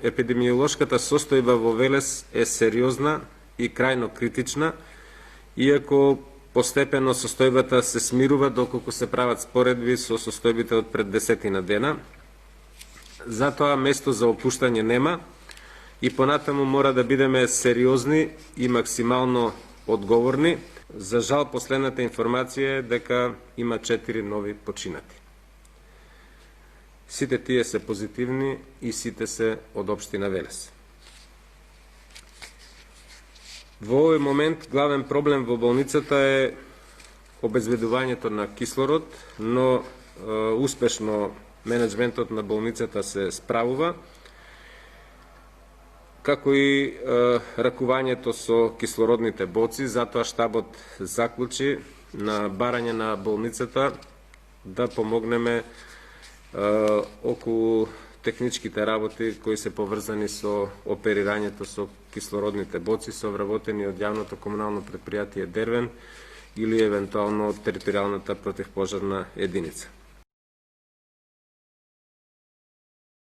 епидемиолошката состојба во Велес е сериозна и крајно критична, иако постепено состојбата се смирува доколку се прават споредби со состојбите од пред 10 дена. Затоа место за опуштање нема и понатаму мора да бидеме сериозни и максимално одговорни. За жал, последната информација е дека има 4 нови починати. Сите тие се позитивни и сите се од општина Велес. Во овој момент главен проблем во болницата е обезбедувањето на кислород, но успешно менеджментот на болницата се справува, како и ракувањето со кислородните боци. Затоа штабот заклучи на барање на болницата да помогнеме околу техничките работи кои се поврзани со оперирањето со кислородните боци, со вработени од јавното комунално предпријатие Дервен или евентуално од територијалната противпожарна единица.